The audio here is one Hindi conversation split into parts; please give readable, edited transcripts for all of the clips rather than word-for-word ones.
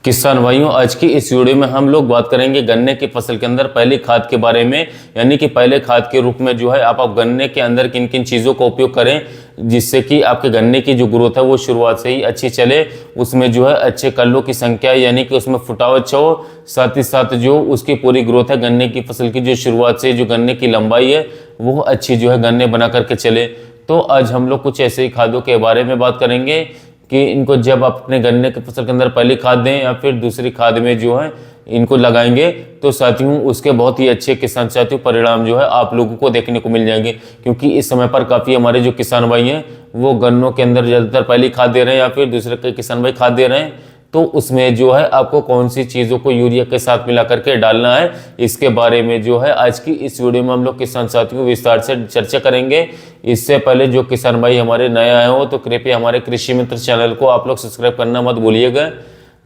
किसान भाइयों, आज की इस वीडियो में हम लोग बात करेंगे गन्ने की फसल के अंदर पहली खाद के बारे में। यानी कि पहले खाद के रूप में जो है आप गन्ने के अंदर किन किन चीज़ों का उपयोग करें जिससे कि आपके गन्ने की जो ग्रोथ है वो शुरुआत से ही अच्छी चले, उसमें जो है अच्छे कल्लों की संख्या यानी कि उसमें फुटाव अच्छा हो, साथ ही साथ जो उसकी पूरी ग्रोथ है गन्ने की फसल की जो शुरुआत से जो गन्ने की लंबाई है वो अच्छी जो है गन्ने बना करके चले। तो आज हम लोग कुछ ऐसे ही खादों के बारे में बात करेंगे कि इनको जब आप अपने गन्ने की फसल के अंदर पहली खाद दें या फिर दूसरी खाद में जो है इनको लगाएंगे तो साथियों उसके बहुत ही अच्छे किसान साथियों परिणाम जो है आप लोगों को देखने को मिल जाएंगे। क्योंकि इस समय पर काफ़ी हमारे जो किसान भाई हैं वो गन्नों के अंदर ज़्यादातर पहली खाद दे रहे हैं या फिर दूसरे के किसान भाई खाद दे रहे हैं। तो उसमें जो है आपको कौन सी चीज़ों को यूरिया के साथ मिला करके डालना है इसके बारे में जो है आज की इस वीडियो में हम लोग किसान साथियों विस्तार से चर्चा करेंगे। इससे पहले जो किसान भाई हमारे नए आए हो तो कृपया हमारे कृषि मित्र चैनल को आप लोग सब्सक्राइब करना मत भूलिएगा।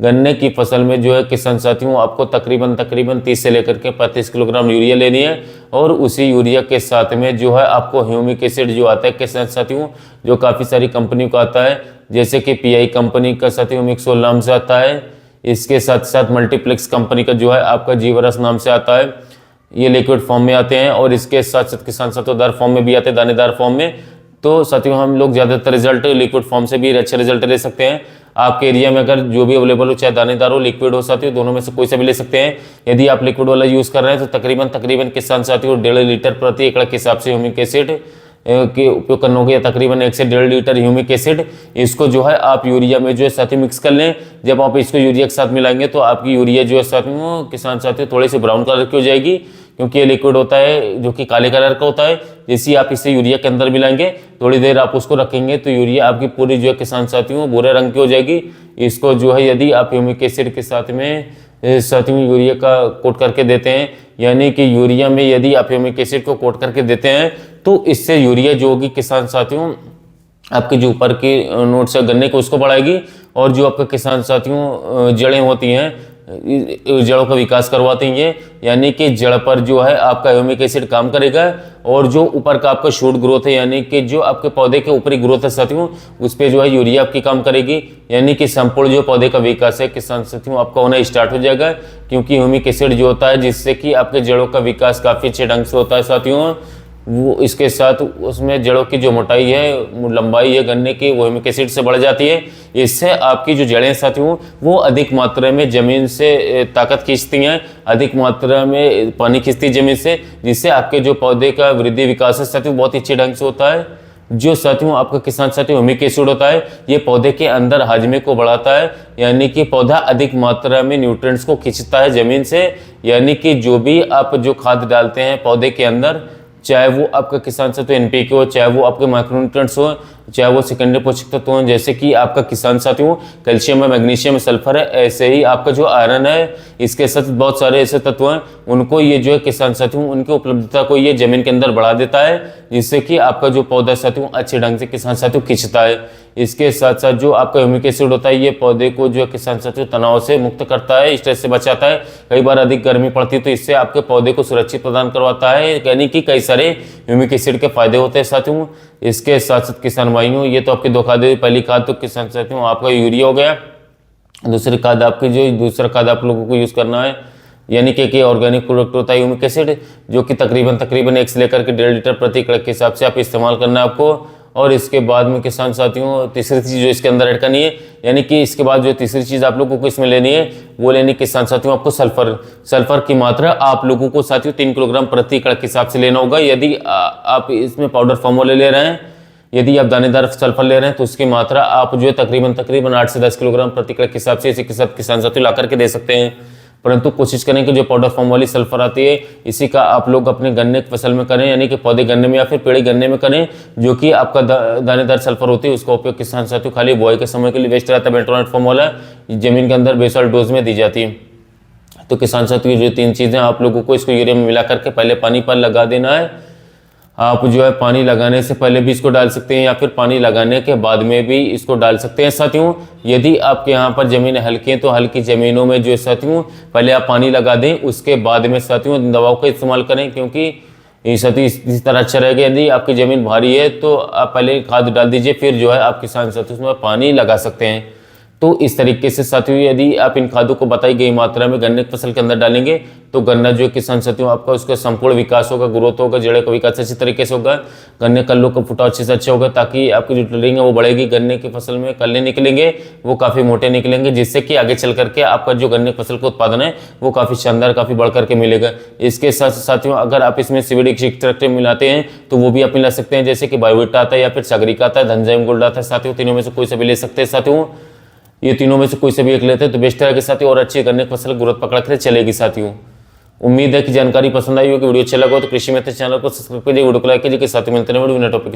गन्ने की फसल में जो है किसान साथियों आपको तकरीबन 30 से लेकर के 35 किलोग्राम यूरिया लेनी है और उसी यूरिया के साथ में जो है आपको ह्यूमिक एसिड जो आता है किसान साथियों जो काफ़ी सारी कंपनियों का आता है, जैसे कि पीआई कंपनी का साथियों मिक्सोल नाम से आता है। इसके साथ साथ मल्टीप्लेक्स कंपनी का जो है आपका जीवरस नाम से आता है। ये लिक्विड फॉर्म में आते हैं और इसके साथ साथ किसान साथियों दार फॉर्म में भी आते हैं, दानेदार फॉर्म में। तो साथियों हम लोग ज़्यादातर रिजल्ट लिक्विड फॉर्म से भी अच्छे रिजल्ट ले सकते हैं। आपके एरिया में अगर जो भी अवेलेबल हो, चाहे दानेदार हो लिक्विड हो साथियों, दोनों में से कोई सा भी ले सकते हैं। यदि आप लिक्विड वाला यूज़ कर रहे हैं तो तकरीबन किसान साथियों 1.5 लीटर प्रति एकड़ के हिसाब से ह्यूमिक एसिड के उपयोग करना होगा, या तकरीबन 1 से 1.5 लीटर ह्यूमिक एसिड इसको जो है आप यूरिया में जो है साथियों मिक्स कर लें। जब आप इसको यूरिया के साथ मिलाएंगे तो आपकी यूरिया जो है साथियों किसान साथियों थोड़ी सी ब्राउन कलर की हो जाएगी, क्योंकि ये लिक्विड होता है जो कि काले कलर का होता है। जैसे ही आप इसे यूरिया के अंदर मिलाएंगे थोड़ी देर आप उसको रखेंगे तो यूरिया आपकी पूरी जो है किसान साथियों भूरे रंग की हो जाएगी। इसको जो है यदि आप ह्यूमिक एसिड के साथ में साथियों यूरिया का कोट करके देते हैं, यानी कि यूरिया में यदि आप ह्यूमिक एसिड को कोट करके देते हैं तो इससे यूरिया जो होगी किसान साथियों आपके जो ऊपर की नोट से गन्ने को उसको बढ़ाएगी और जो आपके किसान साथियों जड़ें होती हैं जड़ों का विकास करवाती हैं, यानी कि जड़ पर जो है आपका ह्यूमिक एसिड काम करेगा और जो ऊपर का आपका शूट ग्रोथ है यानी कि जो आपके पौधे के ऊपरी ग्रोथ है साथियों उस पर जो है यूरिया आपकी काम करेगी। यानी कि संपूर्ण जो पौधे का विकास है किसान साथियों आपका होना स्टार्ट हो जाएगा, क्योंकि ह्यूमिक एसिड जो होता है जिससे कि आपके जड़ों का विकास काफ़ी अच्छे ढंग से होता है साथियों। वो इसके साथ उसमें जड़ों की जो मोटाई है लंबाई है गन्ने की वो ह्यूमिक एसिड से बढ़ जाती है। इससे आपकी जो जड़ें साथियों वो अधिक मात्रा में ज़मीन से ताकत खींचती हैं, अधिक मात्रा में पानी खींचती है ज़मीन से, जिससे आपके जो पौधे का वृद्धि विकास है साथियों बहुत ही अच्छे ढंग से होता है। जो साथियों आपका किसान साथियों ह्यूमिक एसिड होता है ये पौधे के अंदर हाजमे को बढ़ाता है, यानी कि पौधा अधिक मात्रा में न्यूट्रिएंट्स को खींचता है ज़मीन से। यानी कि जो भी आप जो खाद डालते हैं पौधे के अंदर, चाहे वो आपका किसान साथियों एनपीके हो, चाहे वो आपके माइक्रोन्यूट्रिएंट्स हो, चाहे वो सेकेंडरी पोषक तत्व हो, जैसे कि आपका किसान साथियों कैल्शियम है, मैग्नीशियम है, सल्फर है, ऐसे ही आपका जो आयरन है इसके साथ बहुत सारे ऐसे तत्व हैं उनको ये जो है किसान साथियों उनकी उपलब्धता को ये जमीन के अंदर बढ़ा देता है, जिससे कि आपका जो पौधा साथियों अच्छे ढंग से किसान साथियों खींचता है। इसके साथ साथ जो आपका ह्यूमिक एसिड होता है ये पौधे को जो है किसान साथियों तनाव से मुक्त करता है, स्ट्रेस से बचाता है। कई बार अधिक गर्मी पड़ती है तो इससे आपके पौधे को सुरक्षित प्रदान करवाता है, यानी कि कई सारे ह्यूमिक एसिड के फायदे होते हैं साथियों। इसके साथ साथ किसान भाइयों ये तो आपकी दो खाद, पहली खाद तो किसान साथियों आपका यूरिया हो गया, दूसरी खाद आपकी जो दूसरा खाद आप लोगों को यूज़ करना है यानी कि ऑर्गेनिक प्रोडक्ट होता है ह्यूमिक एसिड जो कि तकरीबन 1 से लेकर के 1.5 लीटर प्रति एकड़ के हिसाब से आप इस्तेमाल करना है आपको। और इसके बाद में किसान साथियों तीसरी चीज़ जो इसके अंदर ऐड करनी है, यानी कि इसके बाद जो तीसरी चीज़ आप लोगों को इसमें लेनी है वो लेनी किसान साथियों आपको सल्फर की मात्रा आप लोगों को साथियों 3 किलोग्राम प्रति एकड़ के हिसाब से लेना होगा। यदि आप इसमें पाउडर फॉर्म वाले ले रहे हैं, यदि आप दानेदार सल्फर ले रहे हैं तो उसकी मात्रा आप जो है तकरीबन 8 से 10 किलोग्राम प्रति एकड़ के हिसाब से इसी के साथ किसान साथियों ला करके दे सकते हैं। परंतु कोशिश करें कि जो पाउडर फॉर्म वाली सल्फर आती है इसी का आप लोग अपने गन्ने की फसल में करें, यानी कि पौधे गन्ने में या फिर पेड़ गन्ने में करें, जो कि आपका दानेदार सल्फर होती है उसका उपयोग किसान साथियों खाली बुआई के समय के लिए बेस्ट रहता है। बेंटोनाइट फॉर्म वाला जमीन के अंदर बेसल डोज में दी जाती है। तो किसान साथियों जो 3 चीज़ें आप लोगों को इसको यूरिया में मिला करके पहले पानी पर लगा देना है। आप जो है पानी लगाने से पहले भी इसको डाल सकते हैं या फिर पानी लगाने के बाद में भी इसको डाल सकते हैं साथियों। यदि आपके यहाँ पर ज़मीन हल्की है तो हल्की ज़मीनों में जो है साथियों पहले आप पानी लगा दें, उसके बाद में साथियों दवाओं का इस्तेमाल करें, क्योंकि ये साथियों इस तरह अच्छा रहेगा। यदि आपकी ज़मीन भारी है तो आप पहले खाद डाल दीजिए, फिर जो है आप किसान साथियों उसमें पानी लगा सकते हैं। तो इस तरीके से साथियों यदि आप इन खादों को बताई गई मात्रा में गन्ने की फसल के अंदर डालेंगे तो गन्ना जो है किसान साथियों आपका उसका संपूर्ण विकास होगा, ग्रोथ होगा, जड़ों का विकास अच्छी तरीके से होगा, गन्ने कल्लों का फुटाव अच्छे से अच्छा होगा, ताकि आपकी जो टिलरिंग है वो बढ़ेगी, गन्ने की फसल में कल्ले निकलेंगे वो काफी मोटे निकलेंगे, जिससे कि आगे चल करके आपका जो गन्ने की फसल का उत्पादन है वो काफी शानदार, काफी बढ़ करके मिलेगा। इसके साथ साथियों अगर आप इसमें सीवीडी एक्सट्रैक्ट मिलाते हैं तो वो भी आप मिला सकते हैं, जैसे कि बायोवीटा आता है या फिर सागरिका आता है, धनजाइम गोल्ड आता है साथियों, तीनों में से कोई सा भी ले सकते हैं साथियों। ये तीनों में से कोई से भी एक लेते हैं तो बेस्ट रहेगा साथियों, और अच्छी गन्ने की फसल ग्रोथ पकड़ कर चलेगी साथियों। उम्मीद है कि जानकारी पसंद आई होगी। वीडियो अच्छा लगा तो कृषि मित्र चैनल को सब्सक्राइब कीजिए, वीडियो को लाइक कीजिए। साथियों मिलते हैं वीडियो टॉपिक।